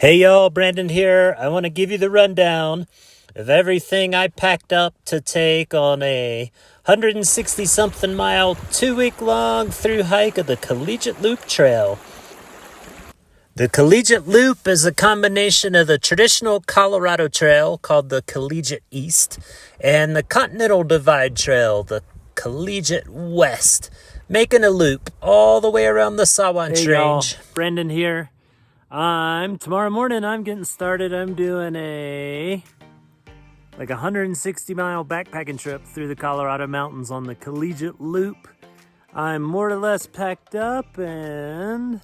Hey y'all, Brandon here. I want to give you the rundown of everything I packed up to take on a 160-something mile, 2-week-long through hike of the Collegiate Loop Trail. The Collegiate Loop is a combination of the traditional Colorado Trail, called the Collegiate East, and the Continental Divide Trail, the Collegiate West, making a loop all the way around the Sawatch range. Brandon here. Tomorrow morning I'm getting started. I'm doing a 160-mile backpacking trip through the Colorado mountains on the Collegiate Loop. I'm more or less packed up and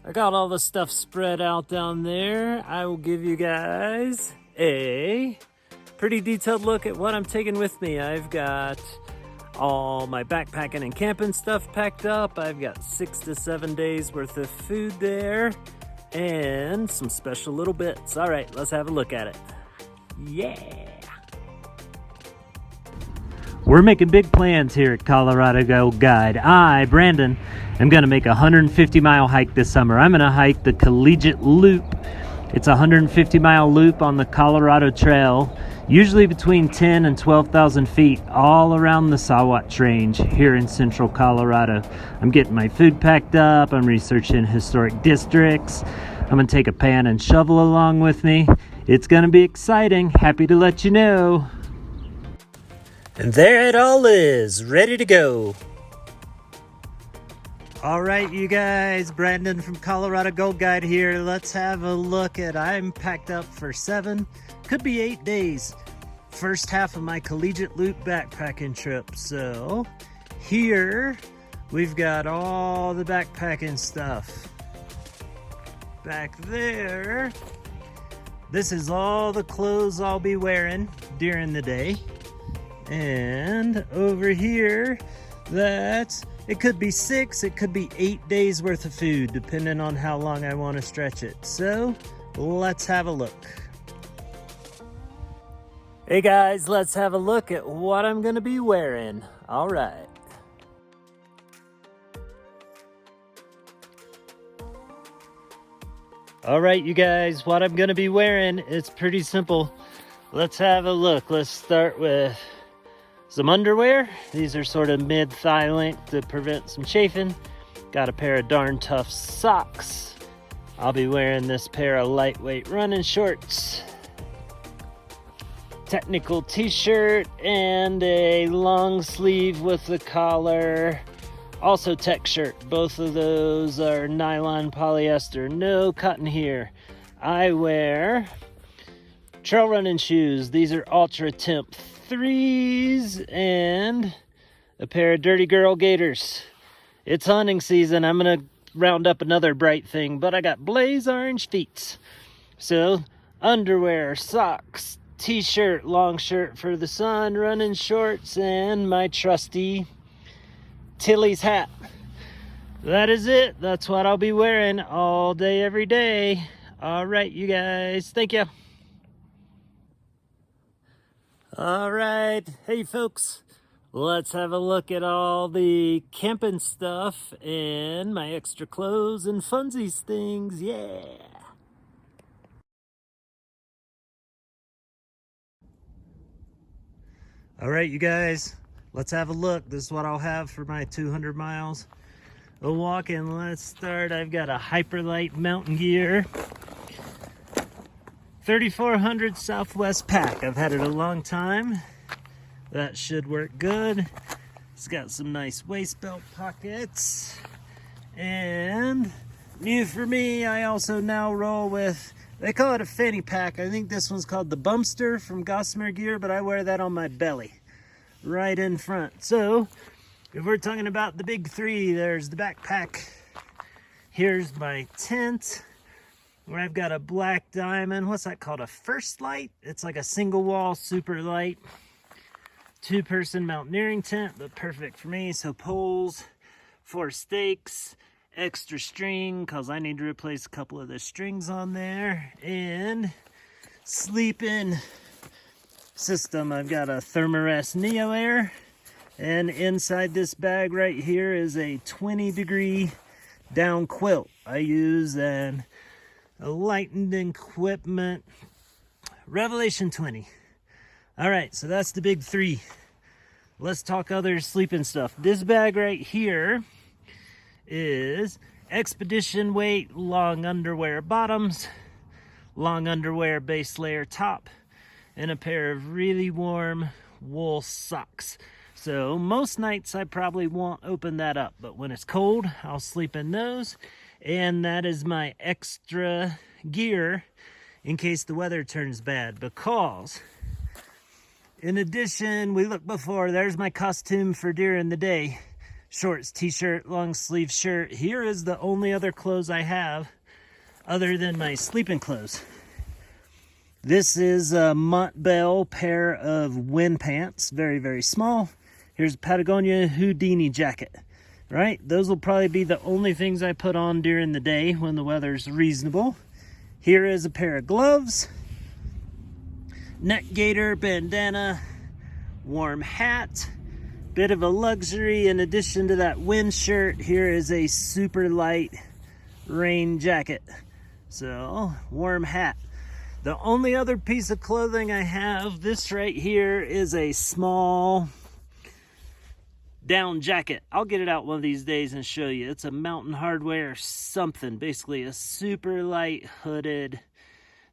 I got all the stuff spread out down there. I will give you guys a pretty detailed look at what I'm taking with me. I've got all my backpacking and camping stuff packed up. I've got 6 to 7 days worth of food there and some special little bits. All right, let's have a look at it. Yeah. We're making big plans here at Colorado Gold Guide. I, Brandon, am going to make a 150-mile hike this summer. I'm going to hike the Collegiate Loop. It's a 150-mile loop on the Colorado Trail, usually between 10 and 12,000 feet, all around the Sawatch range here in central Colorado. I'm getting my food packed up. I'm researching historic districts. I'm going to take a pan and shovel along with me. It's going to be exciting. Happy to let you know. And there it all is, ready to go. All right, you guys, Brandon from Colorado Gold Guide here. Let's have a look at, I'm packed up for 7, could be 8 days. First half of my Collegiate Loop backpacking trip. So here we've got all the backpacking stuff. Back there, this is all the clothes I'll be wearing during the day. And over here, it could be 6, it could be 8 days worth of food, depending on how long I want to stretch it. So let's have a look. Hey guys, let's have a look at what I'm going to be wearing. All right. All right, you guys, what I'm going to be wearing, it's pretty simple. Let's have a look. Let's start with some underwear. These are sort of mid-thigh length to prevent some chafing. Got a pair of darn tough socks. I'll be wearing this pair of lightweight running shorts. Technical t-shirt and a long sleeve with the collar. Also tech shirt. Both of those are nylon polyester. No cotton here. I wear trail running shoes. These are Ultra Temp 3s and a pair of Dirty Girl gaiters. It's hunting season. I'm gonna round up another bright thing, but I got blaze orange feet. So underwear, socks, t-shirt, long shirt for the sun, running shorts, and my trusty Tilly's hat. That is it. That's what I'll be wearing all day, every day. All right, you guys. Thank you. All right. Hey, folks. Let's have a look at all the camping stuff and my extra clothes and funsies things. Yeah. All right, you guys. Let's have a look. This is what I'll have for my 200 miles of walking. Let's start. I've got a Hyperlight mountain gear 3400 Southwest pack. I've had it a long time. That should work good. It's got some nice waist belt pockets. And new for me, I also now roll with, they call it a fanny pack. I think this one's called the Bumster from Gossamer Gear, but I wear that on my belly, right in front. So if we're talking about the big three, there's the backpack. Here's my tent, where I've got a black diamond. What's that called? A First Light? It's like a single wall super light 2-person mountaineering tent, but perfect for me. So poles, 4 stakes, extra string because I need to replace a couple of the strings on there, and sleeping system. I've got a Thermarest Neo Air, and inside this bag right here is a 20-degree down quilt I use, and lightened equipment. Revelation 20. All right, so that's the big three. Let's talk other sleeping stuff. This bag right here is expedition weight long underwear bottoms, long underwear base layer top, and a pair of really warm wool socks. So most nights I probably won't open that up, but when it's cold, I'll sleep in those. And that is my extra gear in case the weather turns bad, because in addition, we looked before, there's my costume for during the day. Shorts, t-shirt, long sleeve shirt. Here is the only other clothes I have other than my sleeping clothes. This is a Montbell pair of wind pants, very, very small. Here's a Patagonia Houdini jacket, right? Those will probably be the only things I put on during the day when the weather's reasonable. Here is a pair of gloves, neck gaiter, bandana, warm hat, bit of a luxury. In addition to that wind shirt, here is a super light rain jacket. So, warm hat. The only other piece of clothing I have, this right here, is a small down jacket. I'll get it out one of these days and show you. It's a Mountain Hardwear something, basically a super light hooded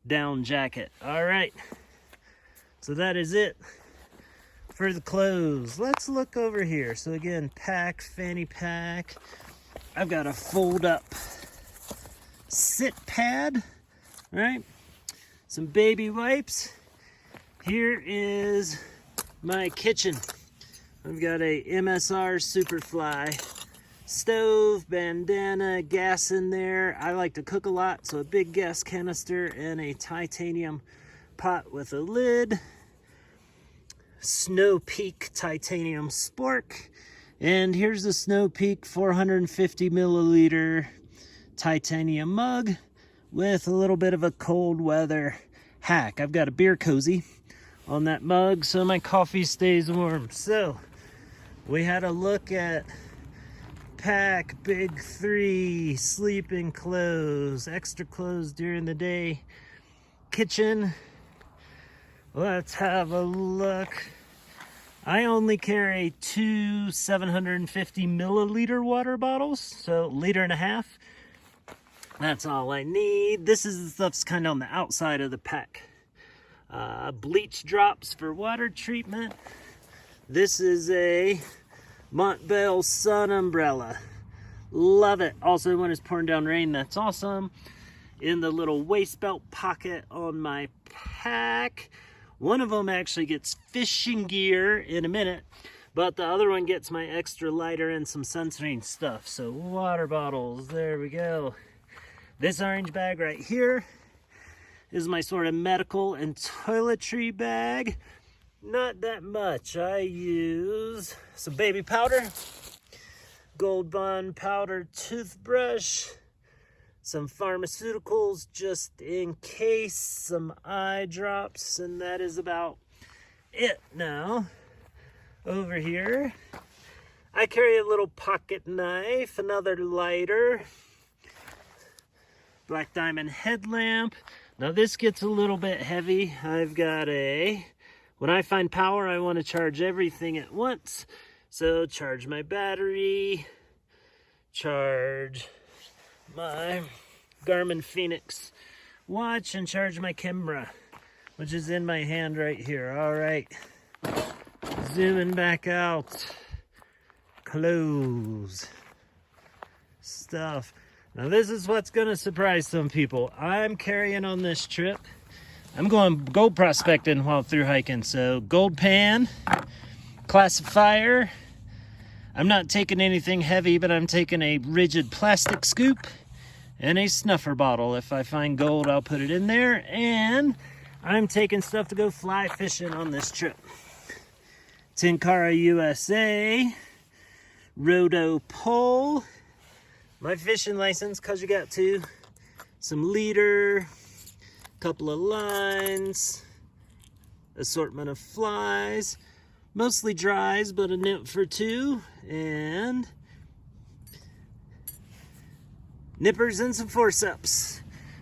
down jacket. All right, so that is it for the clothes. Let's look over here. So again, pack, fanny pack. I've got a fold up sit pad, right? Some baby wipes. Here is my kitchen. I've got a MSR Superfly stove, bandana, gas in there. I like to cook a lot, so a big gas canister and a titanium pot with a lid. Snow Peak titanium spork. And here's the Snow Peak 450 milliliter titanium mug with a little bit of a cold weather hack. I've got a beer cozy on that mug so my coffee stays warm. So we had a look at pack, big three, sleeping clothes, extra clothes during the day, kitchen. Let's have a look. I only carry two 750 milliliter water bottles, so liter and a half. That's all I need. This is the stuff's kind of on the outside of the pack. Bleach drops for water treatment. This is a Montbell sun umbrella. Love it. Also, when it's pouring down rain, that's awesome. In the little waist belt pocket on my pack. One of them actually gets fishing gear in a minute, but the other one gets my extra lighter and some sunscreen stuff. So water bottles, there we go. This orange bag right here is my sort of medical and toiletry bag. Not that much. I use some baby powder, Gold Bond powder toothbrush, some pharmaceuticals just in case, some eye drops, and that is about it. Now, over here, I carry a little pocket knife, another lighter, black diamond headlamp. Now this gets a little bit heavy. I've got when I find power, I want to charge everything at once. So charge my battery, charge my Garmin Phoenix watch, and charge my camera, which is in my hand right here. All right, zooming back out. Clothes, stuff. Now this is what's gonna surprise some people. I'm carrying on this trip, I'm going gold prospecting while through hiking. So gold pan, classifier. I'm not taking anything heavy, but I'm taking a rigid plastic scoop and a snuffer bottle. If I find gold, I'll put it in there. And I'm taking stuff to go fly fishing on this trip. Tenkara USA, Rodo pole, my fishing license, cause you got to, some leader, couple of lines, assortment of flies, mostly dries, but a nymph for two, and nippers and some forceps.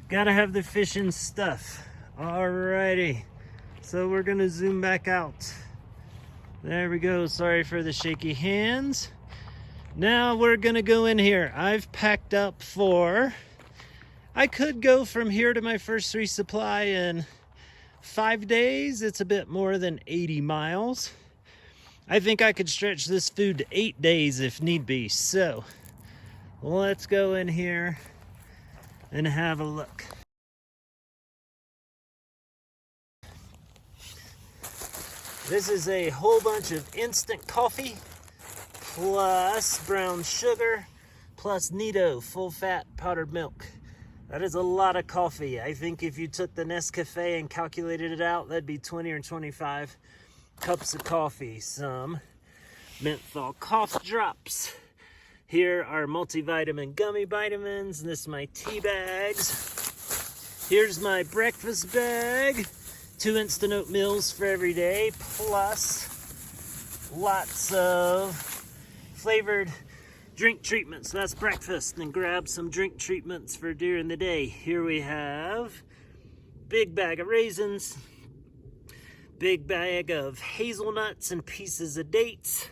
Gotta have the fishing stuff. Alrighty, so we're gonna zoom back out. There we go, sorry for the shaky hands. Now we're gonna go in here. I've packed up for, I could go from here to my first resupply in 5 days. It's a bit more than 80 miles. I think I could stretch this food to 8 days if need be. So let's go in here and have a look. This is a whole bunch of instant coffee, plus brown sugar, plus Nido full fat powdered milk. That is a lot of coffee. I think if you took the Nescafe and calculated it out, that'd be 20 or 25 cups of coffee. Some menthol cough drops. Here are multivitamin gummy vitamins. This is my tea bags. Here's my breakfast bag. 2 instant oatmeals for every day, plus lots of flavored drink treatments. That's breakfast. And grab some drink treatments for during the day. Here we have big bag of raisins, big bag of hazelnuts and pieces of dates,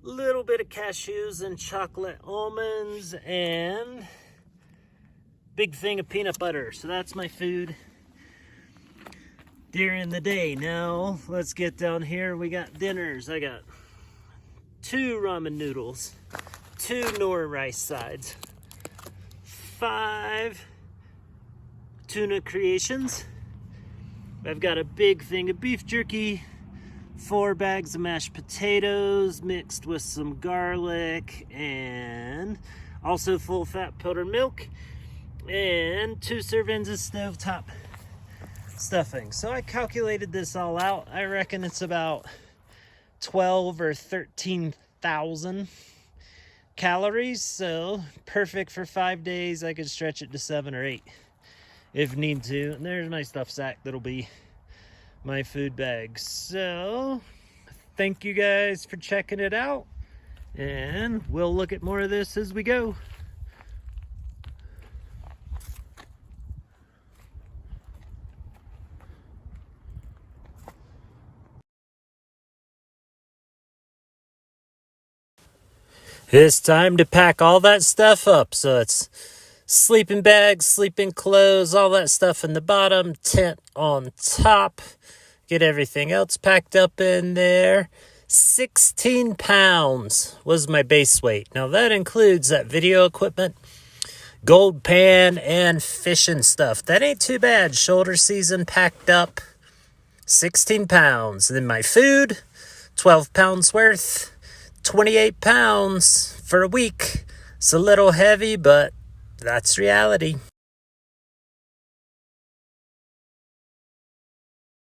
little bit of cashews and chocolate almonds, and big thing of peanut butter. So that's my food during the day. Now let's get down here. We got dinners. I got 2 ramen noodles, 2 nori rice sides, 5 tuna creations. I've got a big thing of beef jerky, 4 bags of mashed potatoes mixed with some garlic, and also full fat powdered milk, and 2 servings of stovetop stuffing. So I calculated this all out. I reckon it's about 12 or 13,000 calories. So perfect for 5 days. I could stretch it to 7 or 8 if need to. And there's my stuff sack that'll be my food bag. So thank you guys for checking it out, and we'll look at more of this as we go. It's time to pack all that stuff up. So it's sleeping bags, sleeping clothes, all that stuff in the bottom, tent on top. Get everything else packed up in there. 16 pounds was my base weight. Now that includes that video equipment, gold pan, and fishing stuff. That ain't too bad. Shoulder season packed up, 16 pounds. And then my food, 12 pounds worth. 28 pounds for a week. It's a little heavy, but that's reality.